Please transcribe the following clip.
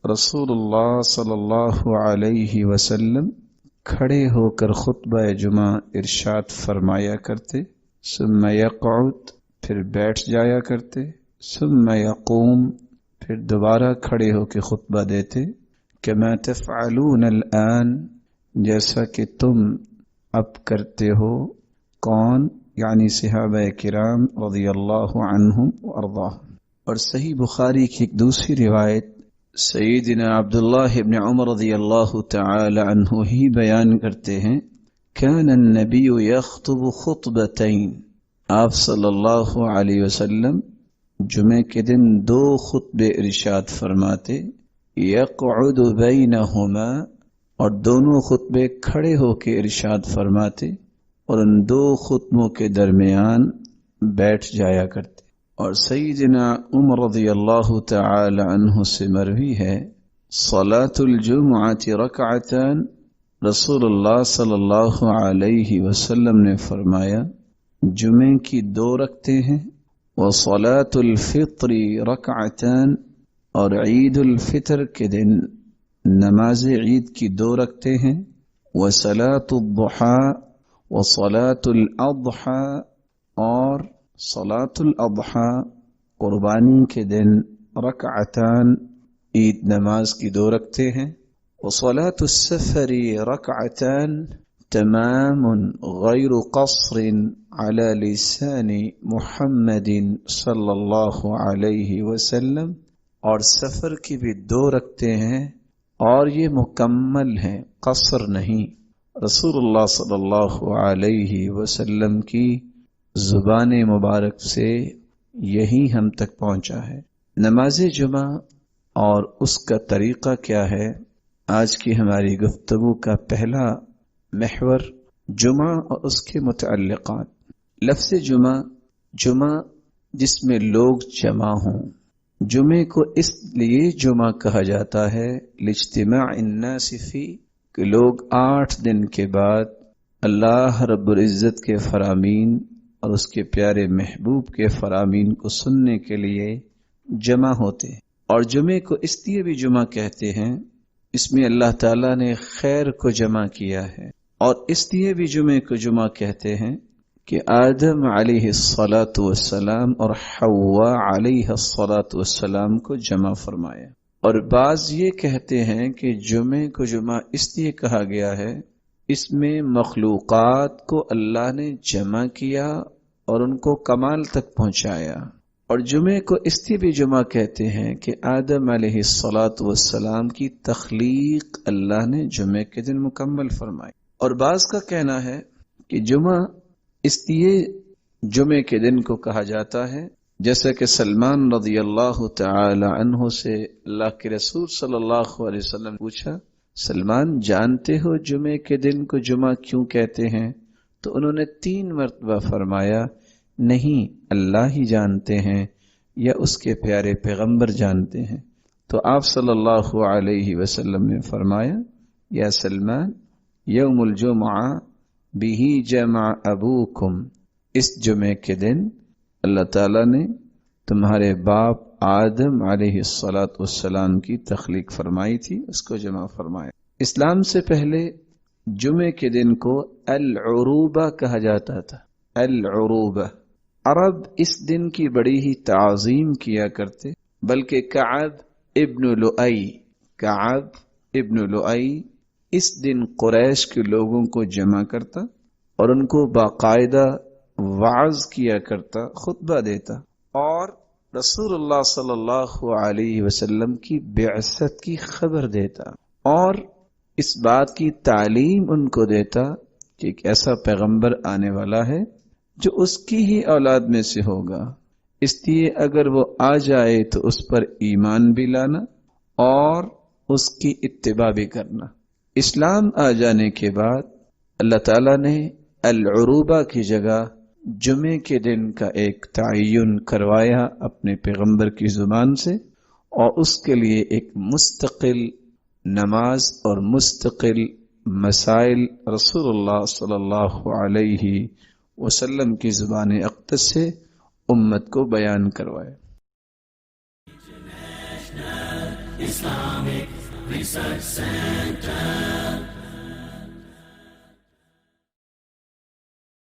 رسول اللہ صلی اللہ علیہ وسلم کھڑے ہو کر خطبہ جمعہ ارشاد فرمایا کرتے، ثم یقعد پھر بیٹھ جایا کرتے، ثم یقوم پھر دوبارہ کھڑے ہو کے خطبہ دیتے، کما تفعلون الآن جیسا کہ تم اب کرتے ہو۔ کون؟ یعنی صحابہ کرام رضی اللہ عنہم وارضاہم۔ اور صحیح بخاری کی ایک دوسری روایت سیدنا عبداللہ ابن عمر رضی اللہ تعالی عنہ ہی بیان کرتے ہیں، کان النبی یخطب خطبتین، آپ صلی اللہ علیہ وسلم جمعے کے دن 2 خطبے ارشاد فرماتے، یقعد بینہما، اور دونوں خطبے کھڑے ہو کے ارشاد فرماتے اور ان 2 خطبوں کے درمیان بیٹھ جایا کرتے۔ اور سیدنا عمر رضی اللہ تعالی عنہ سے مروی ہے، صلاۃ الجمعۃ رکعتان، رسول اللہ صلی اللہ علیہ وسلم نے فرمایا جمعے کی 2 رکعتیں ہیں، وصلاۃ الفطر رکعتان، اور عید الفطر کے دن نماز عید کی 2 رکعتیں ہیں، وصلاۃ الضحیٰ، وصلاۃ الاضحیٰ، اور صلاۃ الاضحیٰ قربانی کے دن رکعتان، عید نماز کی 2 رکعتیں ہیں، وصلاۃ السفر رکعتان تمام غیر قصر على لسان محمد صلی اللہ علیہ وسلم، اور سفر کی بھی 2 رکعتیں ہیں اور یہ مکمل ہیں، قصر نہیں۔ رسول اللہ صلی اللہ علیہ وسلم کی زبان مبارک سے یہی ہم تک پہنچا ہے۔ نماز جمعہ اور اس کا طریقہ کیا ہے، آج کی ہماری گفتگو کا پہلا محور جمعہ اور اس کے متعلقات۔ لفظ جمعہ، جمعہ جس میں لوگ جمع ہوں، جمعے کو اس لیے جمعہ کہا جاتا ہے لاجتماع الناس فی، کہ لوگ 8 دن کے بعد اللہ رب العزت کے فرامین اور اس کے پیارے محبوب کے فرامین کو سننے کے لیے جمع ہوتے ہیں۔ اور جمعے کو اس لیے بھی جمعہ کہتے ہیں، اس میں اللہ تعالیٰ نے خیر کو جمع کیا ہے، اور اس لیے بھی جمعے کو جمعہ کہتے ہیں کہ آدم علیہ الصلاۃ والسلام اور حوا علیہ الصلاۃ والسلام کو جمع فرمایا۔ اور بعض یہ کہتے ہیں کہ جمعے کو جمعہ اس لیے کہا گیا ہے، اس میں مخلوقات کو اللہ نے جمع کیا اور ان کو کمال تک پہنچایا۔ اور جمعے کو اس لیے بھی جمعہ کہتے ہیں کہ آدم علیہ الصلاۃ والسلام کی تخلیق اللہ نے جمعے کے دن مکمل فرمائی۔ اور بعض کا کہنا ہے کہ جمعہ اس لیے جمعے کے دن کو کہا جاتا ہے، جیسا کہ سلمان رضی اللہ تعالی عنہ سے اللہ کے رسول صلی اللہ علیہ وسلم پوچھا، سلمان جانتے ہو جمعے کے دن کو جمعہ کیوں کہتے ہیں؟ تو انہوں نے 3 مرتبہ فرمایا، نہیں، اللہ ہی جانتے ہیں یا اس کے پیارے پیغمبر جانتے ہیں۔ تو آپ صلی اللہ علیہ وسلم نے فرمایا، یا سلمان یوم الجمعہ بہ جمع ابوکم، اس جمعے کے دن اللہ تعالیٰ نے تمہارے باپ آدم علیہ الصلاۃ والسلام کی تخلیق فرمائی تھی، اس کو جمع فرمایا۔ اسلام سے پہلے جمعے کے دن کو العروبہ کہا جاتا تھا، العروبہ۔ عرب اس دن کی بڑی ہی تعظیم کیا کرتے، بلکہ کعب ابن لؤی اس دن قریش کے لوگوں کو جمع کرتا اور ان کو باقاعدہ وعظ کیا کرتا، خطبہ دیتا، اور رسول اللہ صلی اللہ علیہ وسلم کی بعثت کی خبر دیتا، اور اس بات کی تعلیم ان کو دیتا کہ ایک ایسا پیغمبر آنے والا ہے جو اس کی ہی اولاد میں سے ہوگا، اس لیے اگر وہ آ جائے تو اس پر ایمان بھی لانا اور اس کی اتباع بھی کرنا۔ اسلام آ جانے کے بعد اللہ تعالیٰ نے العروبہ کی جگہ جمعے کے دن کا ایک تعین کروایا اپنے پیغمبر کی زبان سے، اور اس کے لیے ایک مستقل نماز اور مستقل مسائل رسول اللہ صلی اللہ علیہ وسلم کی زبان اقدس سے امت کو بیان کروایا۔ Islamic Research Center.